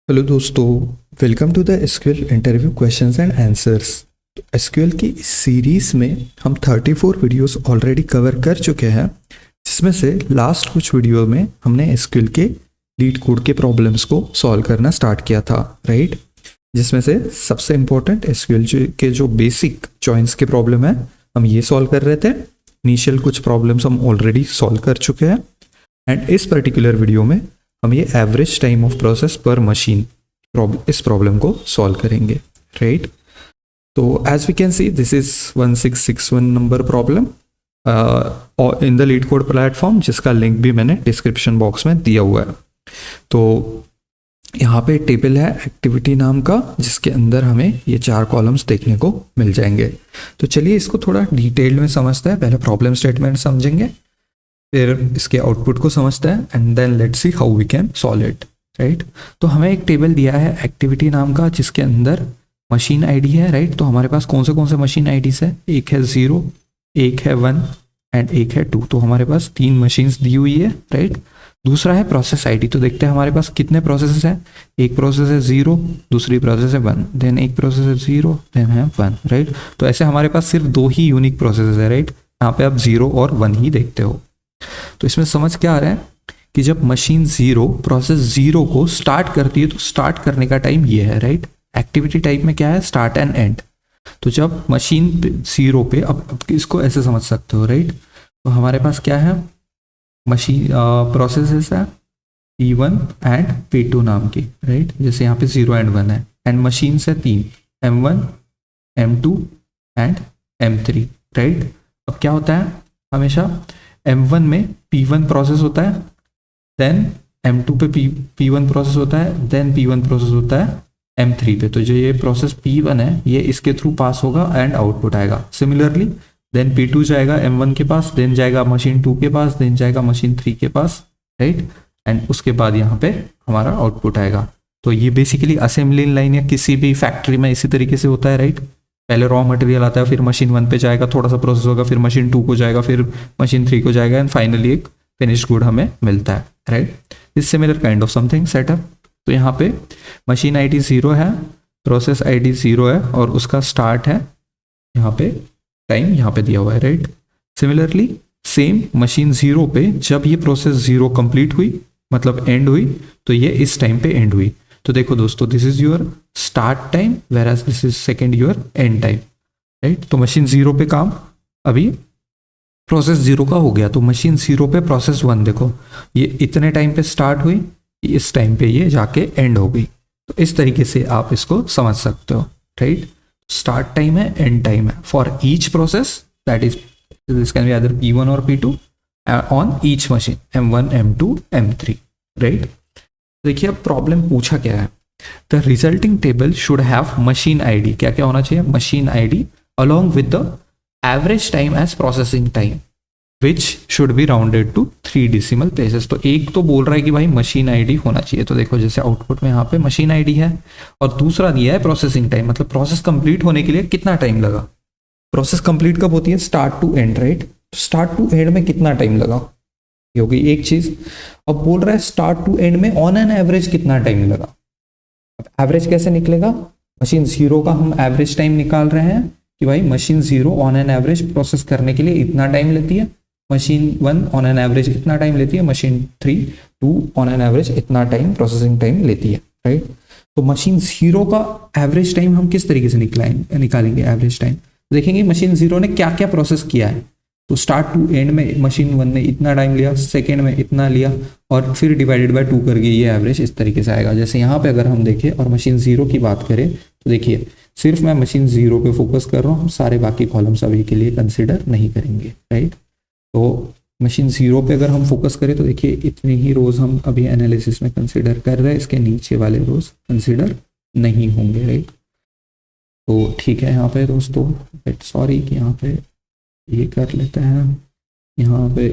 Hello दोस्तों, welcome to the SQL interview questions and answers. तो SQL की इस सीरीज़ में हम 34 वीडियोस ऑलरेडी कवर कर चुके हैं, जिसमें से लास्ट कुछ वीडियो में हमने एसक्यूएल के लीड कोड के प्रॉब्लम्स को सॉल्व करना स्टार्ट किया था, राइट। जिसमें से सबसे इम्पोर्टेंट एसक्यूएल के जो बेसिक जॉइंस के प्रॉब्लम है हम ये सॉल्व कर रहे थे। इनिशियल कुछ प्रॉब्लम्स हम ऑलरेडी सॉल्व कर चुके हैं एंड इस पर्टिकुलर वीडियो में हम ये एवरेज टाइम ऑफ प्रोसेस पर मशीन इस प्रॉब्लम को सॉल्व करेंगे, राइट। तो as we can see this is 1661 number problem in the LeetCode platform, जिसका लिंक भी मैंने डिस्क्रिप्शन बॉक्स में दिया हुआ है। तो यहाँ पे टेबल है एक्टिविटी नाम का, जिसके अंदर हमें ये 4 कॉलम्स देखने को मिल जाएंगे। तो चलिए इसको थोड़ा डिटेल में समझते हैं। पहले प्रॉब्लम स्टेटमेंट समझेंगे, फिर इसके आउटपुट को समझते हैं and then let's see how we can solve it, right. तो हमें एक टेबल दिया है एक्टिविटी नाम का, जिसके अंदर मशीन आईडी है, राइट। तो हमारे पास कौन से मशीन आईडीज है, एक है 0, एक है 1 एंड एक है 2। तो हमारे पास 3 मशीन्स दी हुई है, राइट। दूसरा है प्रोसेस आईडी। तो देखते हैं हमारे पास कितने प्रोसेस हैं। एक प्रोसेस है 0, दूसरी प्रोसेस है 1, देन एक प्रोसेस है 0, देन है 1, राइट। तो ऐसे हमारे पास सिर्फ 2 ही यूनिक प्रोसेस है, राइट। यहाँ पे आप 0 और 1 ही देखते हो। तो इसमें समझ क्या आ रहा है कि जब मशीन 0 प्रोसेस 0 को स्टार्ट करती है तो स्टार्ट करने का टाइम ये है, राइट। एक्टिविटी टाइप में क्या है, स्टार्ट एंड एंड। तो जब मशीन 0 पे, अब इसको ऐसे समझ सकते हो, राइट। तो हमारे पास क्या है, मशीन प्रोसेसेस है P1 एंड P2 नाम की, राइट। जैसे यहाँ पे 0 एंड 1 है एंड मशीन है 3, M1 M2 and M3, right. अब क्या होता है, हमेशा M1 में P1 प्रोसेस होता है, देन M2 पे P1 प्रोसेस होता है, देन P1 प्रोसेस होता है M3 पे। तो जो ये प्रोसेस P1 है ये इसके थ्रू पास होगा एंड आउटपुट आएगा। सिमिलरली देन P2 जाएगा M1 के पास, देन जाएगा मशीन 2 के पास, देन जाएगा मशीन 3 के पास, राइट। एंड उसके बाद यहाँ पे हमारा आउटपुट आएगा। तो ये बेसिकली असेंबली लाइन या किसी भी फैक्ट्री में इसी तरीके से होता है, राइट। पहले रॉ मटेरियल आता है, फिर मशीन 1 पे जाएगा, थोड़ा सा प्रोसेस होगा, फिर मशीन 2 को जाएगा, फिर मशीन 3 को जाएगा एंड फाइनली एक फिनिश्ड गुड हमें मिलता है, राइट। इस similar kind of something setup. तो यहाँ पे मशीन आईडी 0 है, प्रोसेस आईडी 0 है और उसका स्टार्ट है यहाँ पे, टाइम यहाँ पे दिया हुआ है, राइट। सिमिलरली सेम मशीन 0 पे जब ये प्रोसेस 0 कंप्लीट हुई, मतलब एंड हुई, तो ये इस टाइम पे एंड हुई। तो देखो दोस्तों, this is your start time whereas this is second your end time, right. तो मशीन 0 पे काम अभी प्रोसेस 0 का हो गया, तो मशीन 0 पे प्रोसेस 1 देखो ये इतने टाइम पे स्टार्ट हुई, इस टाइम पे ये जाके एंड हो गई। तो इस तरीके से आप इसको समझ सकते हो, राइट। स्टार्ट टाइम है, एंड टाइम है for each process, that is this can be either P1 और P2 on each machine M1 M2 M3, right. देखिए अब प्रॉब्लम पूछा क्या है, the resulting table should have machine ID. क्या क्या होना चाहिए, machine ID along with the average time as processing time which should be rounded to 3 decimal places. तो एक तो बोल रहा है कि भाई मशीन आईडी होना चाहिए। तो देखो जैसे आउटपुट में यहाँ पे मशीन आईडी है और दूसरा दिया है प्रोसेसिंग टाइम, मतलब प्रोसेस कंप्लीट होने के लिए कितना टाइम लगा। प्रोसेस कंप्लीट कब होती है, स्टार्ट टू एंड, राइट। तो स्टार्ट टू एंड में कितना टाइम लगा, ये हो गई एक चीज। अब बोल रहा है स्टार्ट टू एंड में ऑन एन एवरेज कितना टाइम लगा। अब एवरेज कैसे निकलेगा, मशीन 0 का हम एवरेज टाइम निकाल रहे हैं कि भाई machine 0 on an average process करने के लिए इतना टाइम लेती है, मशीन 1 ऑन एन एवरेज इतना टाइम लेती है, मशीन 2 ऑन एन एवरेज इतना टाइम प्रोसेसिंग टाइम लेती है, राइट। तो मशीन 0 का एवरेज टाइम हम किस तरीके से निकालेंगे एवरेज टाइम, देखेंगे मशीन 0 ने क्या क्या प्रोसेस किया है। तो स्टार्ट टू एंड में मशीन 1 ने इतना टाइम लिया, सेकेंड में इतना लिया और फिर डिवाइडेड बाय 2 करके ये एवरेज इस तरीके से आएगा। जैसे यहाँ पे अगर हम देखें और मशीन 0 की बात करें तो देखिए सिर्फ मैं मशीन 0 पे फोकस कर रहा हूँ, हम सारे बाकी कॉलम्स अभी के लिए कंसिडर नहीं करेंगे, राइट। तो मशीन 0 पे अगर हम फोकस करें तो देखिए इतनी ही रोज हम अभी एनालिसिस में कंसिडर कर रहे हैं, इसके नीचे वाले रोज कंसिडर नहीं होंगे, राइट। तो ठीक है यहाँ पे दोस्तों, सॉरी कि यहाँ पे ये कर लेते हैं, यहाँ पे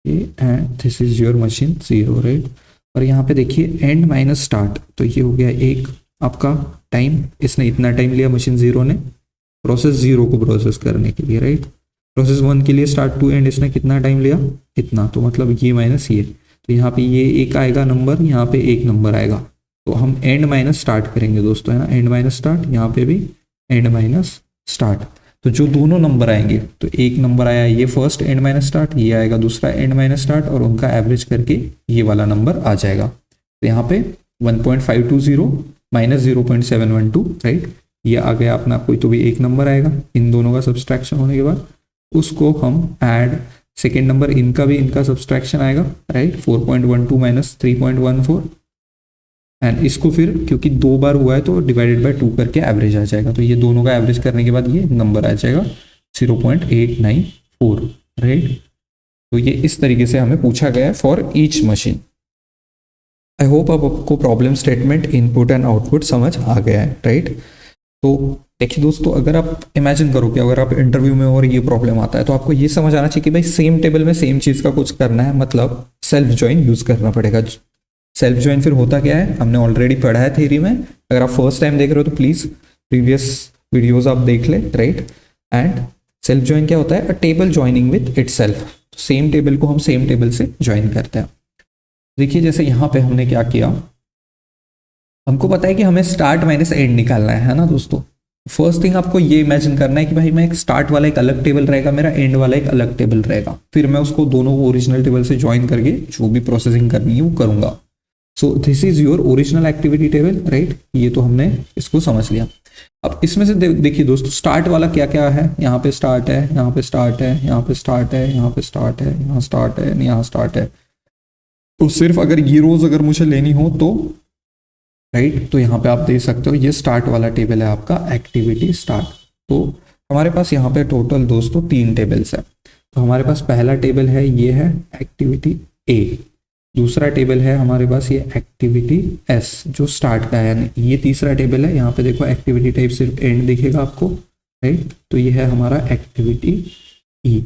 and this is your machine 0, right. और यहाँ पे देखिए एंड माइनस स्टार्ट, तो ये हो गया एक आपका टाइम, इसने इतना टाइम लिया मशीन 0 ने प्रोसेस 0 को प्रोसेस करने के लिए, राइट। प्रोसेस 1 के लिए स्टार्ट टू एंड इसने कितना टाइम लिया, इतना। तो मतलब ये माइनस ये, तो यहाँ पे ये एक आएगा नंबर, यहाँ पे एक नंबर आएगा, तो हम एंड माइनस स्टार्ट करेंगे दोस्तों, है ना, एंड माइनस स्टार्ट, यहाँ पे भी एंड माइनस स्टार्ट। तो जो दोनों नंबर आएंगे, तो एक नंबर आया ये फर्स्ट एंड माइनस स्टार्ट, ये आएगा दूसरा एंड माइनस स्टार्ट, और उनका एवरेज करके ये वाला नंबर आ जाएगा। तो यहाँ पे 1.520 माइनस 0.712, राइट, ये आ गया अपना, कोई तो भी एक नंबर आएगा इन दोनों का सब्सट्रैक्शन होने के बाद, उसको हम ऐड, सेकेंड नंबर इनका भी, इनका सब्सट्रैक्शन आएगा, राइट, 4.12 माइनस 3.14, एंड इसको फिर क्योंकि दो बार हुआ है तो डिवाइडेड बाय 2 करके एवरेज आ जाएगा। तो ये दोनों का एवरेज करने के बाद ये नंबर आ जाएगा 0.894, राइट। तो ये इस तरीके से हमें पूछा गया है for each machine. I hope अब आपको problem statement, input and output समझ आ गया है, राइट। तो देखिए दोस्तों, अगर आप इमेजिन करो कि अगर आप इंटरव्यू में और ये प्रॉब्लम आता है, तो आपको ये समझ आना चाहिए कि भाई सेम टेबल में सेम चीज़ का कुछ करना है, मतलब सेल्फ ज्वाइन यूज़ करना पड़ेगा। सेल्फ ज्वाइन फिर होता क्या है, हमने ऑलरेडी पढ़ा है थ्योरी में, अगर आप फर्स्ट टाइम देख रहे हो तो प्लीज़ प्रीवियस वीडियोज़ आप देख ले, राइट। एंड सेल्फ ज्वाइन क्या होता है, अ टेबल ज्वाइनिंग विद इटसेल्फ, तो सेम टेबल को हम सेम टेबल से ज्वाइन करते हैं। देखिए जैसे यहाँ पे हमने क्या किया, हमको पता है कि हमें स्टार्ट माइनस एंड निकालना है ना दोस्तों। फर्स्ट थिंग आपको ये इमेजिन करना है कि भाई मैं एक स्टार्ट वाला एक अलग टेबल रहेगा मेरा, एंड वाला एक अलग टेबल रहेगा, फिर मैं उसको दोनों को ओरिजिनल टेबल से ज्वाइन करके जो भी प्रोसेसिंग करनी है वो करूंगा। So this is your original activity table, right. ये तो हमने इसको समझ लिया। अब इसमें से देखिए दोस्तों, स्टार्ट वाला क्या क्या है, यहाँ पे स्टार्ट है, यहाँ पे स्टार्ट है, यहाँ पे स्टार्ट है, यहाँ पे स्टार्ट है, यहाँ स्टार्ट है, यहाँ स्टार्ट है। तो सिर्फ अगर ये रोज अगर मुझे लेनी हो तो, राइट, तो यहाँ पे आप देख सकते हो ये स्टार्ट वाला टेबल है आपका, एक्टिविटी स्टार्ट। तो हमारे पास यहाँ पे टोटल दोस्तों 3 टेबल्स है। तो हमारे पास पहला टेबल है, ये है एक्टिविटी ए, दूसरा टेबल है हमारे पास ये एक्टिविटी एस जो स्टार्ट का है, ये तीसरा टेबल है, यहाँ पे देखो एक्टिविटी टाइप सिर्फ एंड दिखेगा आपको, राइट। तो ये है हमारा एक्टिविटी ई।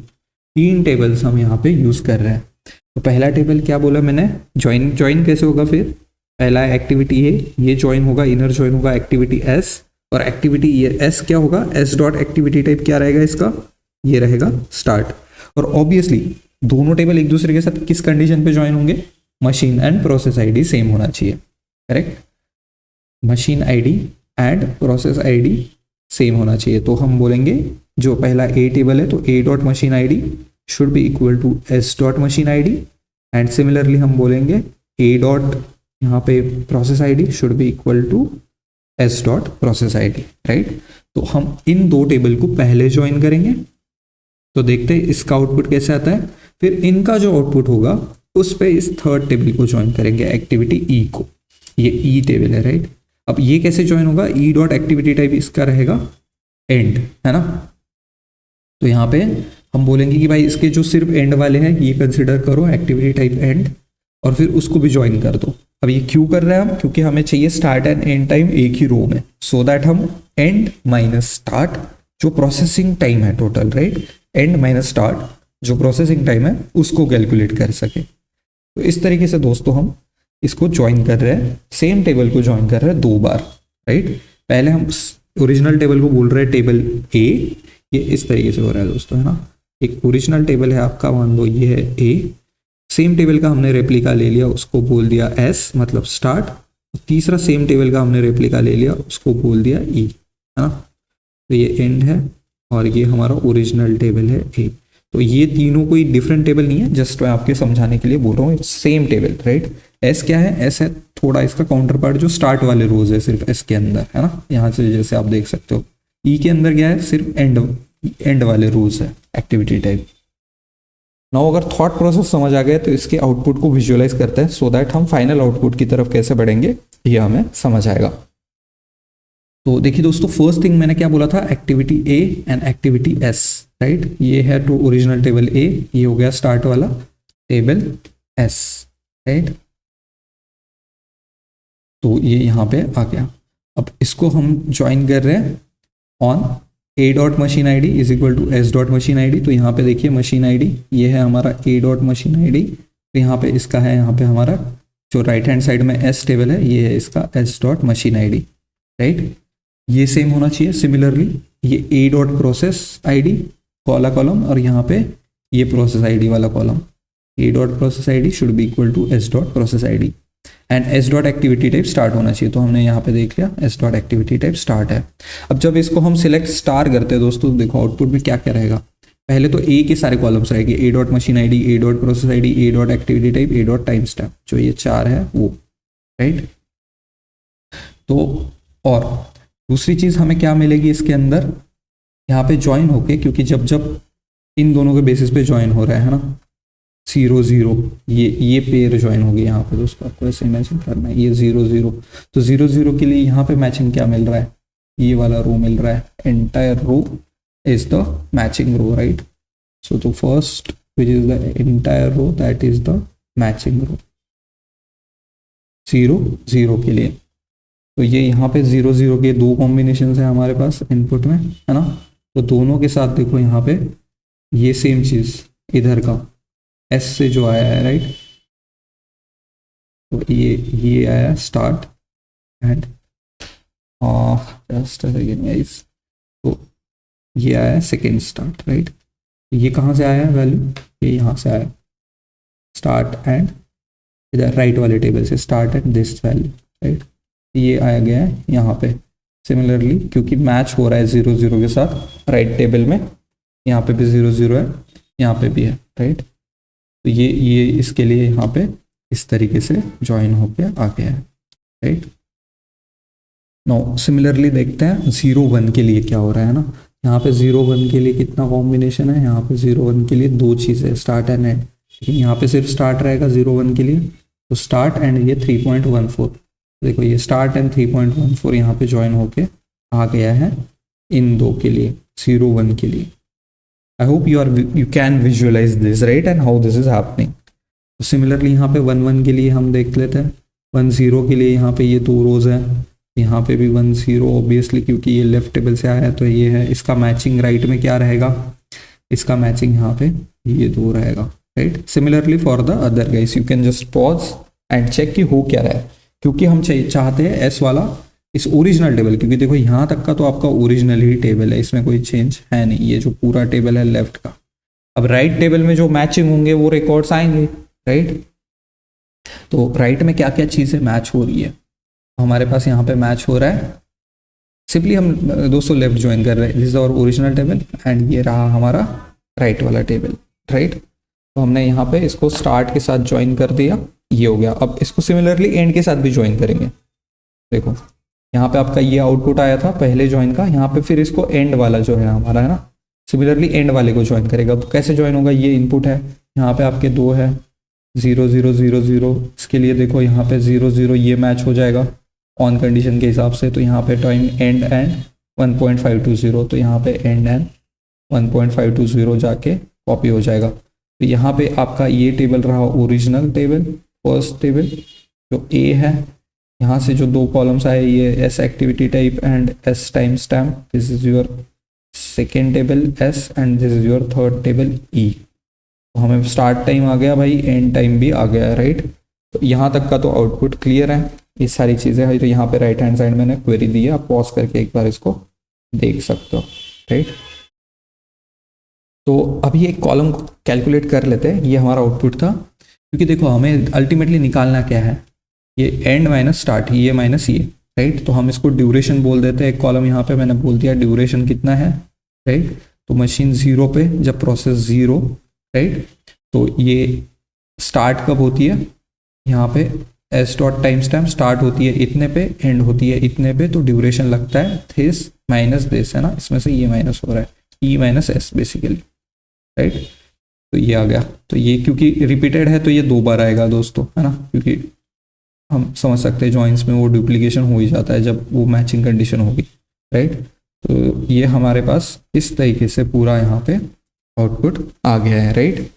3 टेबल्स हम यहाँ पे यूज कर रहे हैं। तो पहला टेबल क्या बोला मैंने, ज्वाइन कैसे होगा, फिर पहला एक्टिविटी ए, ये ज्वाइन होगा, इनर ज्वाइन होगा एक्टिविटी एस, और एक्टिविटी एस क्या होगा, एस डॉट एक्टिविटी टाइप क्या रहेगा इसका, ये रहेगा स्टार्ट। और ऑब्वियसली दोनों टेबल एक दूसरे के साथ किस कंडीशन पे ज्वाइन होंगे, machine and process ID same होना चाहिए, correct, machine ID and process ID same होना चाहिए। तो हम बोलेंगे जो पहला ए टेबल है, तो A dot machine ID should be equal to S dot machine ID, and similarly हम बोलेंगे ए डॉट यहाँ पे process ID should be equal to S dot process ID, right. तो हम इन 2 टेबल को पहले ज्वाइन करेंगे, तो देखते हैं इसका आउटपुट कैसे आता है, फिर इनका जो आउटपुट होगा उस पे इस थर्ड टेबल को ज्वाइन करेंगे, एक्टिविटी ई को, ये ई टेबल है, राइट। अब ये कैसे ज्वाइन होगा, ई डॉट एक्टिविटी टाइप इसका रहेगा एंड, है ना। तो यहाँ पे हम बोलेंगे कि भाई इसके जो सिर्फ एंड वाले हैं ये कंसिडर करो एक्टिविटी टाइप एंड, और फिर उसको भी ज्वाइन कर दो। अब ये क्यों कर रहे हैं हम, क्योंकि हमें चाहिए स्टार्ट एंड एंड टाइम एक ही रो में, सो दैट हम एंड माइनस स्टार्ट जो प्रोसेसिंग टाइम है total, right, and minus start जो प्रोसेसिंग टाइम है उसको कैलकुलेट कर सके। तो इस तरीके से दोस्तों हम इसको ज्वाइन कर रहे हैं, सेम टेबल को ज्वाइन कर रहे हैं 2 बार, राइट। पहले हम ओरिजिनल टेबल को बोल रहे हैं टेबल ए, ये इस तरीके से हो रहा है दोस्तों, है ना। एक ओरिजिनल टेबल है आपका, मान लो ये है ए, सेम टेबल का हमने रेप्लिका ले लिया, उसको बोल दिया एस मतलब स्टार्ट, तीसरा सेम टेबल का हमने रेप्लिका ले लिया, उसको बोल दिया ई, है ना। तो ये एंड है और ये हमारा ओरिजिनल टेबल है ए। तो ये तीनों कोई डिफरेंट टेबल नहीं है, जस्ट मैं आपके समझाने के लिए बोल रहा हूँ, सेम टेबल, राइट। एस क्या है, एस है थोड़ा इसका काउंटर पार्ट जो स्टार्ट वाले रोज है सिर्फ एस के अंदर, है ना, यहाँ से जैसे आप देख सकते हो। ई के अंदर क्या है, सिर्फ एंड वाले रोज है एक्टिविटी टाइप। नाउ अगर थॉट प्रोसेस समझ आ गया तो इसके आउटपुट को विजुअलाइज करते हैं, सो दैट हम फाइनल आउटपुट की तरफ कैसे बढ़ेंगे ये हमें समझ आएगा। तो देखिए दोस्तों, फर्स्ट थिंग मैंने क्या बोला था, activity A and activity S, right. ये है टू ओरिजिनल टेबल ए, ये हो गया स्टार्ट वाला टेबल एस, राइट। तो ये यहाँ पे आ गया। अब इसको हम ज्वाइन कर रहे हैं on A dot machine ID is equal to S dot machine ID. तो यहाँ पे देखिए मशीन आईडी ये है हमारा ए डॉट मशीन आईडी, तो यहाँ पे इसका है, यहाँ पे हमारा जो राइट हैंड साइड में एस टेबल है ये है इसका S dot machine ID, right. ये सेम होना चाहिए। सिमिलरली ये ए डॉट प्रोसेस आईडी वाला कॉलम और यहाँ पे ये प्रोसेस आईडी वाला column, A dot process ID should be equal to S dot process ID and S dot activity type start होना चाहिए। तो हमने यहाँ पे देख लिया S dot activity type start है। अब जब इसको हम सिलेक्ट स्टार करते हैं दोस्तों, देखो आउटपुट में क्या क्या रहेगा। पहले तो ए के सारे कॉलम्स रहेंगे, ए डॉट मशीन आईडी, ए डॉट प्रोसेस आईडी, ए डॉट एक्टिविटी टाइप, ए डॉट टाइम स्टैम्प, जो ये 4 है वो, राइट। तो और दूसरी चीज हमें क्या मिलेगी इसके अंदर, यहाँ पे ज्वाइन होके, क्योंकि जब जब इन दोनों के बेसिस पे ज्वाइन हो रहा है ना 0 0, ये पेयर ज्वाइन होगी यहाँ पे दोस्तों, आपको ऐसे इमेजिन करना है, ये 0 0, तो 0 0 के लिए यहाँ पे मैचिंग क्या मिल रहा है, ये वाला रो मिल रहा है, entire row is the matching row, right. So the first which is the entire row that is the matching row 0 0 के लिए। तो ये यहाँ पे 0 0 के 2 कॉम्बिनेशन है हमारे पास इनपुट में, है ना। तो दोनों के साथ देखो यहाँ पे ये सेम चीज इधर का एस से जो आया है, राइट। तो ये आया start and just again guys, तो ये आया सेकेंड स्टार्ट, राइट। ये कहाँ से आया है वैल्यू, ये यहाँ से आया स्टार्ट एंड इधर राइट वाले टेबल से start and this value, right. ये आया गया है यहाँ पे। सिमिलरली क्योंकि मैच हो रहा है 0 0 के साथ राइट टेबल में, यहाँ पे भी 0 0 है, यहाँ पे भी है, राइट। तो ये इसके लिए यहाँ पे इस तरीके से ज्वाइन होके आ गया है, राइट। नो सिमिलरली देखते हैं 0 1 के लिए क्या हो रहा है ना। यहाँ पे 0 1 के लिए कितना कॉम्बिनेशन है, यहाँ पे 0 1 के लिए 2 चीज़ें स्टार्ट एंड एंड, लेकिन यहाँ पे सिर्फ स्टार्ट रहेगा 0 1 के लिए। तो स्टार्ट एंड ये 3.14, देखो ये स्टार्ट एंड 3.14 यहाँ पे ज्वाइन होके आ गया है इन दो के लिए, 0 1 के लिए। I hope you can visualize this, right, and how this is happening. तो सिमिलरली यहाँ पे 1 1 के लिए हम देख लेते हैं, 1 0 के लिए यहाँ पे ये 2 रोज है, यहाँ पे भी 1 0 ऑब्वियसली क्योंकि ये लेफ्ट टेबल से आया है तो ये है। इसका मैचिंग राइट में क्या रहेगा, इसका मैचिंग यहाँ पे ये 2 रहेगा, right. Similarly for the other guys you can just pause and check कि हो क्या रहा है, क्योंकि हम चाहते हैं एस वाला इस ओरिजिनल टेबल, क्योंकि देखो यहाँ तक का तो आपका ओरिजिनल ही टेबल है, इसमें कोई चेंज है नहीं, ये जो पूरा टेबल है लेफ्ट का। अब राइट टेबल में जो मैचिंग होंगे वो रिकॉर्ड्स आएंगे, राइट। तो राइट में क्या क्या चीज़ें मैच हो रही है, हमारे पास यहाँ पे मैच हो रहा है, सिंपली हम दोस्तों लेफ्ट ज्वाइन कर रहे हैं, this is our original table and ये रहा हमारा राइट वाला टेबल, राइट। तो हमने यहाँ पे इसको स्टार्ट के साथ ज्वाइन कर दिया, ये हो गया। अब इसको सिमिलरली एंड के साथ भी ज्वाइन करेंगे, देखो यहाँ पे आपका ये आउटपुट आया था पहले ज्वाइन का, यहाँ पे फिर इसको एंड वाला जो है हमारा है ना, सिमिलरली एंड वाले को ज्वाइन करेगा। तो कैसे ज्वाइन होगा, ये इनपुट है, यहाँ पे आपके 2 है 0 0 0 0, इसके लिए देखो यहाँ पे 0 0 ये मैच हो जाएगा ऑन कंडीशन के हिसाब से। तो यहाँ पे टाइम एंड 1.520, तो यहाँ पे एंड 1.520 जाके कॉपी हो जाएगा। तो यहाँ पे आपका ये टेबल रहा ओरिजिनल टेबल, फर्स्ट टेबल जो ए है, यहाँ से जो 2 कॉलम्स आए ये S activity type and S time stamp, this is your second table S and this is your third table E. तो हमें स्टार्ट टाइम आ गया भाई, एंड टाइम भी आ गया है, राइट। तो यहाँ तक का तो आउटपुट क्लियर है, ये सारी चीज़ें है। तो यहाँ पे राइट हैंड साइड मैंने क्वेरी दी है, आप पॉज करके एक बार इसको देख सकते हो, राइट। तो अभी एक कॉलम कैलकुलेट कर लेते हैं, ये हमारा आउटपुट था, क्योंकि देखो हमें अल्टीमेटली निकालना क्या है, ये एंड माइनस स्टार्ट, ये माइनस ये, राइट। तो हम इसको ड्यूरेशन बोल देते हैं, एक कॉलम यहाँ पे मैंने बोल दिया ड्यूरेशन कितना है, राइट। तो मशीन 0 पे जब प्रोसेस 0, राइट, तो ये स्टार्ट कब होती है, यहाँ पे S dot time stamp start होती है इतने पे, एंड होती है इतने पे, तो ड्यूरेशन लगता है दिस माइनस दिस, है ना, इसमें से ये माइनस हो रहा है, E minus S basically, right. तो ये आ गया, तो ये क्योंकि रिपीटेड है तो ये 2 बार आएगा दोस्तों, है ना, क्योंकि हम समझ सकते हैं जॉइंट्स में वो डुप्लीकेशन हो ही जाता है जब वो मैचिंग कंडीशन होगी, राइट। तो ये हमारे पास इस तरीके से पूरा यहाँ पे आउटपुट आ गया है, राइट।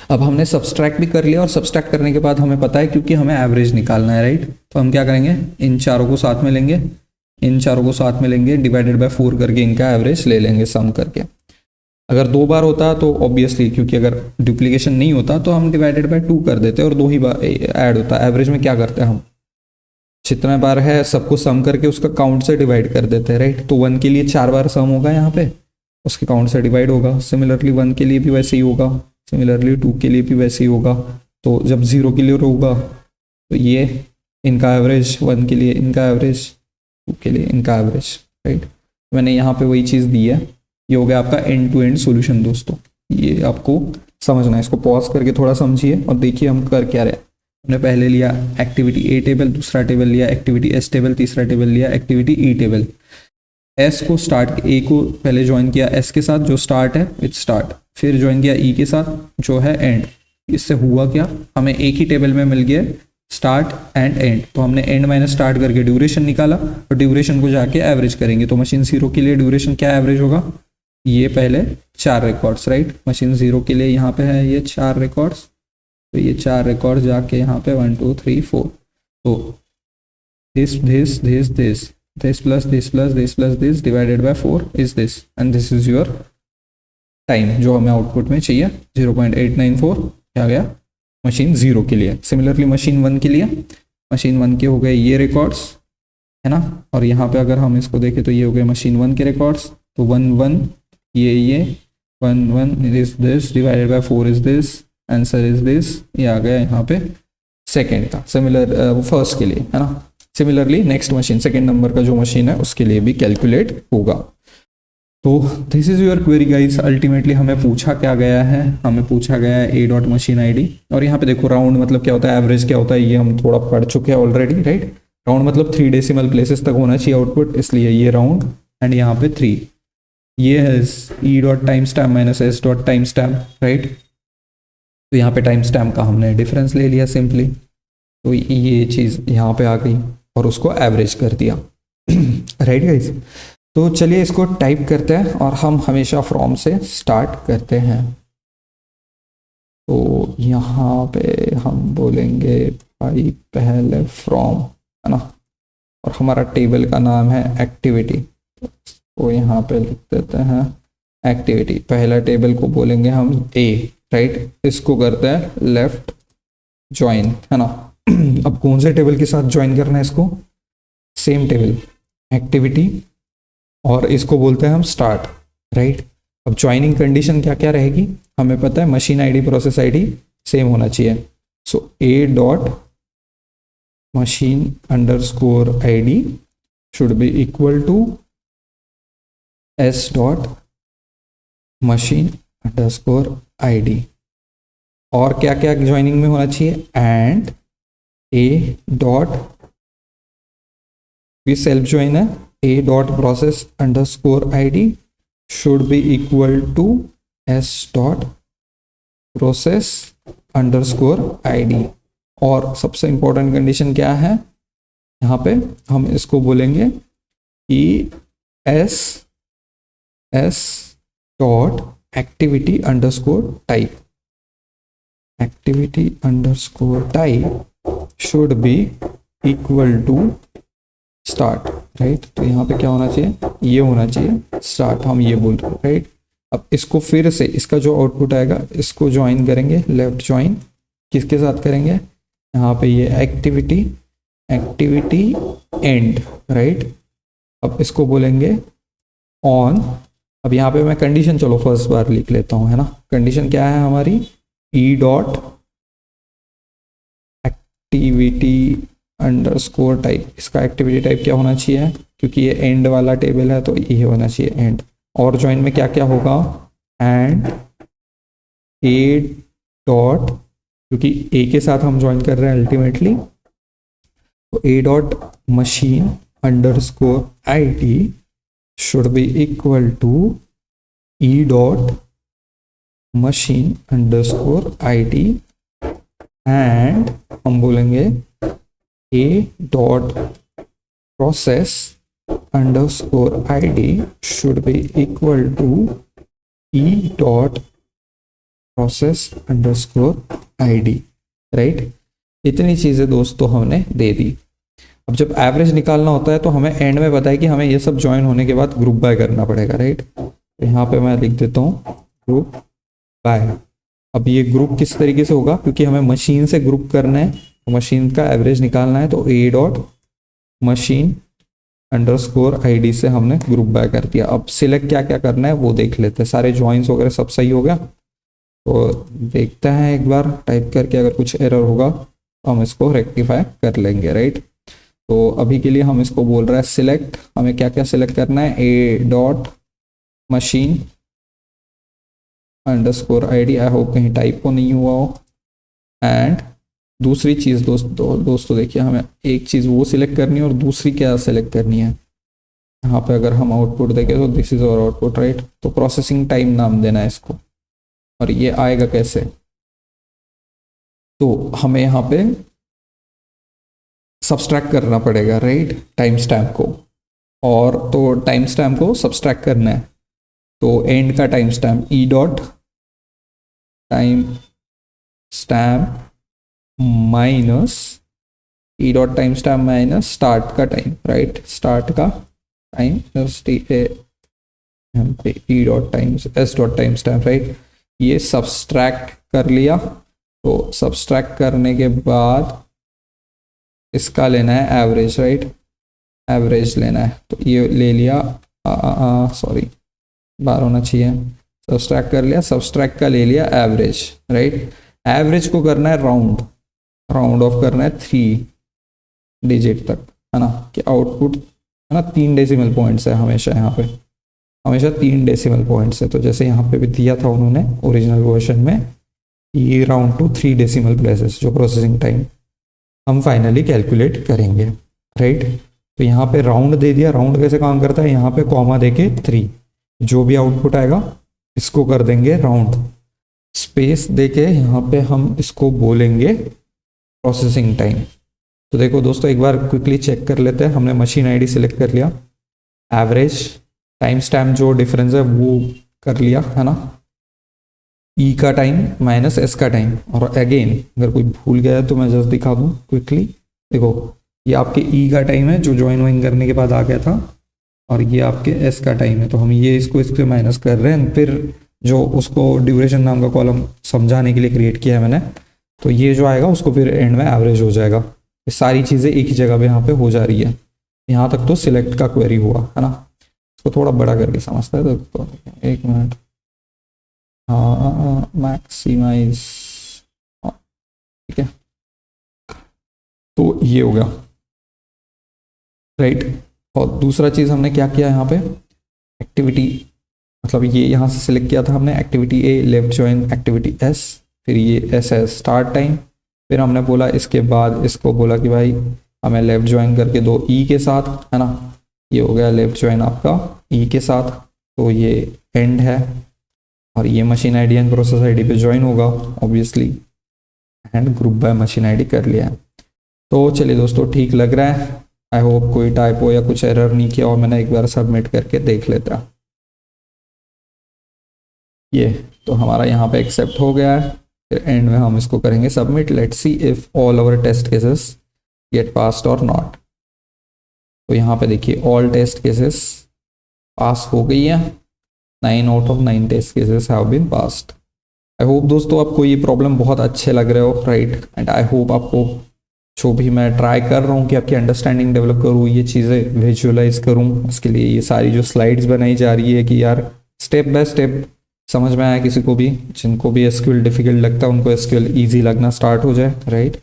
अब हमने सब्सट्रैक्ट भी कर लिया, और सब्सट्रैक्ट करने के बाद हमें पता है क्योंकि हमें एवरेज निकालना है, राइट। तो हम क्या करेंगे, इन चारों को साथ में लेंगे, इन चारों को साथ में लेंगे, डिवाइडेड बाय 4 करके इनका एवरेज ले लेंगे सम करके। अगर 2 बार होता तो ऑब्वियसली, क्योंकि अगर डुप्लीकेशन नहीं होता तो हम डिवाइडेड बाय 2 कर देते और 2 ही बार ऐड होता। एवरेज में क्या करते हैं हम, जितना बार है सबको सम करके उसका काउंट से डिवाइड कर देते हैं, राइट। तो 1 के लिए 4 बार सम होगा यहाँ पे, उसके काउंट से डिवाइड होगा। सिमिलरली 1 के लिए भी वैसे ही होगा, सिमिलरली 2 के लिए भी वैसे ही होगा। तो जब 0 के लिए होगा तो ये इनका एवरेज, 1 के लिए इनका एवरेज, 2 के लिए इनका एवरेज, राइट। मैंने यहाँ पे वही चीज़ दी है। ये हो गया आपका एंड टू एंड सॉल्यूशन दोस्तों। ये आपको समझना है, इसको पॉज करके थोड़ा समझिए और देखिए हम कर क्या रहे हैं। हमने पहले लिया एक्टिविटी ए टेबल, दूसरा टेबल लिया एक्टिविटी एस टेबल, तीसरा टेबल लिया एक्टिविटी ई टेबल। एस को स्टार्ट, ए को पहले ज्वाइन किया एस के साथ जो स्टार्ट है विथ स्टार्ट, फिर ज्वाइन किया ई के साथ जो है एंड। इससे हुआ क्या, हमें एक ही टेबल में मिल गया स्टार्ट एंड एंड। तो हमने एंड माइनस स्टार्ट करके ड्यूरेशन निकाला और ड्यूरेशन को जाके एवरेज करेंगे। तो मशीन 0 के लिए ड्यूरेशन क्या एवरेज होगा, ये पहले 4 रिकॉर्ड्स, राइट। मशीन 0 के लिए यहाँ पे है ये 4 रिकॉर्ड्स, तो ये 4 रिकॉर्ड जाके यहाँ पे 1 2 3 4। तो this plus this divided by 4 is this and this is your time जो हमें आउटपुट में चाहिए 0.894 क्या गया मशीन 0 के लिए। सिमिलरली मशीन 1 के लिए, मशीन 1 के हो गए ये रिकॉर्ड्स, है ना। और यहाँ पे अगर हम इसको देखें तो ये हो गए मशीन 1 के रिकॉर्ड्स। तो 1 1 ये 1 1 is this divided by 4 is this, answer is this. ये आ गया यहाँ पे सेकेंड का, सिमिलर फर्स्ट के लिए, है ना। Similarly next machine second number का जो मशीन है उसके लिए भी कैलकुलेट होगा। तो this is your query guys. Ultimately हमें पूछा क्या गया है, हमें पूछा गया है ए डॉट मशीन आईडी। और यहाँ पे देखो राउंड मतलब क्या होता है, एवरेज क्या होता है, ये हम थोड़ा पढ़ चुके हैं ऑलरेडी, राइट। राउंड मतलब 3 डेसिमल प्लेसेस तक होना चाहिए आउटपुट, इसलिए ये राउंड एंड यहाँ पे 3। ये है E dot time stamp minus S dot time stamp, right. तो यहाँ पे टाइम स्टैम्प का हमने डिफरेंस ले लिया सिंपली, तो ये चीज़ यहाँ पे आ गई और उसको एवरेज कर दिया, राइट गाइस। तो चलिए इसको टाइप करते हैं और हम हमेशा फ्रॉम से स्टार्ट करते हैं। तो यहाँ पे हम बोलेंगे भाई पहले फ्रॉम, है ना, और हमारा टेबल का नाम है एक्टिविटी। तो यहाँ पे लिख देते हैं एक्टिविटी। पहला टेबल को बोलेंगे हम ए, राइट। इसको करते हैं लेफ्ट ज्वाइन, है ना। अब कौन से टेबल के साथ ज्वाइन करना है इसको, सेम टेबल एक्टिविटी, और इसको बोलते हैं हम स्टार्ट, राइट। अब ज्वाइनिंग कंडीशन क्या क्या रहेगी, हमें पता है machine ID process ID same होना चाहिए। So A dot machine underscore ID should be equal to S dot machine underscore ID. और क्या क्या ज्वाइनिंग में होना चाहिए, एंड ए डॉट भी सेल्फ ज्वाइन है, A dot process underscore ID should be equal to S dot process underscore ID. और सबसे इंपॉर्टेंट कंडीशन क्या है, यहाँ पे हम इसको बोलेंगे कि S dot activity underscore type, activity underscore type should be equal to start, right. तो यहाँ पे क्या होना चाहिए, ये होना चाहिए स्टार्ट, हम ये बोल रहे हैं, राइट। अब इसको फिर से इसका जो आउटपुट आएगा इसको ज्वाइन करेंगे, लेफ्ट ज्वाइन किसके साथ करेंगे, यहाँ पे ये एक्टिविटी एंड, राइट। अब इसको बोलेंगे ऑन। अब यहाँ पे मैं कंडीशन चलो फर्स्ट बार लिख लेता हूँ, है ना। कंडीशन क्या है हमारी, E dot activity underscore type. इसका एक्टिविटी टाइप क्या होना चाहिए, क्योंकि ये एंड वाला टेबल है तो ये होना चाहिए एंड। और ज्वाइन में क्या क्या होगा, एंड ए डॉट, क्योंकि ए के साथ हम ज्वाइन कर रहे हैं अल्टीमेटली, तो A dot machine underscore ID should be equal to E dot machine underscore ID, and हम बोलेंगे A dot process underscore ID should be equal to E dot process underscore ID, right. इतनी चीज़ें दोस्तों हमने दे दी। अब जब average निकालना होता है तो हमें एंड में पता है कि हमें ये सब ज्वाइन होने के बाद ग्रुप बाय करना पड़ेगा, राइट। तो यहाँ पे मैं लिख देता हूँ ग्रुप बाय। अब ये ग्रुप किस तरीके से होगा, क्योंकि हमें मशीन से ग्रुप करना है, मशीन का एवरेज निकालना है, तो A dot machine underscore ID से हमने ग्रुप बाय कर दिया। अब सिलेक्ट क्या क्या करना है वो देख लेते हैं। सारे ज्वाइंस वगैरह सब सही हो गया, तो देखते हैं एक बार टाइप करके, अगर कुछ एरर होगा तो हम इसको रेक्टिफाई कर लेंगे, राइट। तो अभी के लिए हम इसको बोल रहे हैं सिलेक्ट, हमें क्या क्या सिलेक्ट करना है, A dot machine underscore ID, I hope कहीं टाइपो नहीं हुआ हो। एंड दूसरी चीज़ दोस्तों देखिए, हमें एक चीज़ वो सिलेक्ट करनी है और दूसरी क्या सिलेक्ट करनी है, यहाँ पे अगर हम आउटपुट देखें तो दिस इज और आउटपुट, राइट। तो प्रोसेसिंग टाइम नाम देना है इसको, और ये आएगा कैसे, तो हमें यहाँ पे सब्सट्रैक्ट करना पड़ेगा, राइट, टाइम स्टैम्प को। और तो टाइम स्टैम्प को सब्सट्रैक्ट करना है, तो एंड का time stamp E dot time stamp minus E dot time stamp minus start का टाइम, राइट, स्टार्ट का time E dot time S dot time stamp, right. ये सब्सट्रैक्ट कर लिया, तो सब्सट्रैक्ट करने के बाद इसका लेना है एवरेज, राइट, एवरेज लेना है, तो ये ले लिया, सॉरी बार होना चाहिए, सब्सट्रैक्ट कर लिया, सब्सट्रैक्ट का ले लिया एवरेज, राइट। एवरेज को करना है राउंड, राउंड ऑफ करना है 3 डिजिट तक, है ना, कि आउटपुट है ना 3 डेसिमल पॉइंट्स है हमेशा, यहाँ पे हमेशा 3 डेसिमल पॉइंट्स है। तो जैसे यहाँ पे भी दिया था उन्होंने ओरिजिनल वर्जन में, ये राउंड टू 3 डेसिमल प्लेसेस जो प्रोसेसिंग टाइम हम फाइनली कैलकुलेट करेंगे, राइट। तो यहाँ पे राउंड दे दिया, राउंड कैसे काम करता है, यहाँ पे कॉमा देके 3, जो भी आउटपुट आएगा इसको कर देंगे राउंड, स्पेस देके यहाँ पे हम इसको बोलेंगे प्रोसेसिंग टाइम। तो देखो दोस्तों एक बार क्विकली चेक कर लेते हैं, हमने मशीन आईडी सिलेक्ट कर लिया, एवरेज टाइम स्टैम्प जो डिफरेंस है वो कर लिया, है ना, ई का टाइम माइनस एस का टाइम। और अगेन अगर कोई भूल गया है तो मैं जस्ट दिखा दूँ क्विकली, देखो ये आपके ई का टाइम है जो ज्वाइन वाइन करने के बाद आ गया था, और ये आपके एस का टाइम है, तो हम ये इसको इससे माइनस कर रहे हैं। फिर जो उसको ड्यूरेशन नाम का कॉलम समझाने के लिए क्रिएट किया है मैंने, तो ये जो आएगा उसको फिर एंड में एवरेज हो जाएगा। ये सारी चीज़ें एक ही जगह पे यहाँ पे हो जा रही है। यहाँ तक तो सिलेक्ट का क्वेरी हुआ, है ना। इसको थोड़ा बड़ा करके समझता है तो एक मिनट, हाँ मैक्सिमाइज, ठीक है, तो ये हो गया, राइट। और दूसरा चीज़ हमने क्या किया यहाँ पे, एक्टिविटी, मतलब ये यहाँ से सिलेक्ट किया था हमने एक्टिविटी ए, लेफ्ट ज्वाइन एक्टिविटी एस, फिर ये एस है स्टार्ट टाइम, फिर हमने बोला इसके बाद इसको बोला कि भाई हमें लेफ्ट ज्वाइन करके दो ई के साथ, है ना, ये हो गया लेफ्ट ज्वाइन आपका ई के साथ, तो ये एंड है, और ये machine ID and process ID पे ज्वाइन होगा obviously, and group by machine ID कर लिया है। तो चलिए दोस्तों ठीक लग रहा है, आई होप कोई टाइपो या कुछ एरर नहीं किया, और मैंने एक बार सबमिट करके देख लेता। ये तो हमारा यहाँ पे एक्सेप्ट हो गया है, फिर एंड में हम इसको करेंगे submit, let's see if all our test cases get passed और नॉट। तो यहाँ पे देखिए ऑल टेस्ट केसेस पास हो गई है, 9 out of 9 test cases have been passed. I hope दोस्तों आपको ये प्रॉब्लम बहुत अच्छे लग रहे हो, राइट, एंड आई होप आपको जो भी मैं ट्राई कर रहा हूँ कि आपकी अंडरस्टैंडिंग डेवलप करूँ, ये चीज़ें विजुअलाइज करूँ, इसके लिए ये सारी जो स्लाइड्स बनाई जा रही है कि यार स्टेप बाय स्टेप समझ में आया किसी को भी, जिनको भी एसक्यूएल डिफिकल्ट लगता है उनको एसक्यूएल इजी लगना स्टार्ट हो जाए, right,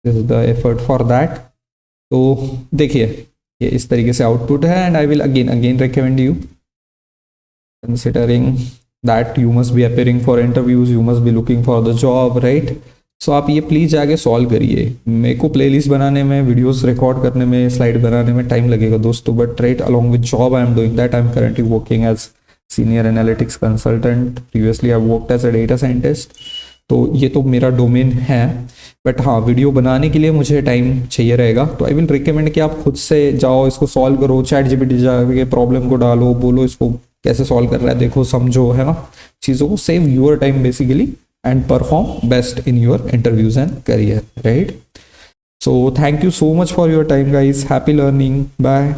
this is the effort for that. तो देखिए ये इस तरीके से आउटपुट है, and I will again recommend you, considering that you must be appearing for interviews, you must be looking for the job, right. So आप ये please जाके सॉल्व करिए। मेरे को प्लेलिस्ट बनाने में, वीडियोस रिकॉर्ड करने में, स्लाइड बनाने में टाइम लगेगा दोस्तों, but right along with job I am doing that, I am currently working as senior analytics consultant, previously I worked as a data scientist, तो ये तो मेरा डोमेन है। बट हाँ, वीडियो बनाने के लिए मुझे टाइम चाहिए रहेगा, तो आई विल रिकमेंड कि आप खुद से जाओ, इसको सॉल्व करो, चैट जीपीटी जाके प्रॉब्लम को डालो, बोलो इसको कैसे सॉल्व कर रहा है, देखो समझो, है ना, चीज़ों को, save your time basically and perform best in your interviews and career, right? So thank you so much for your time guys, happy learning, bye.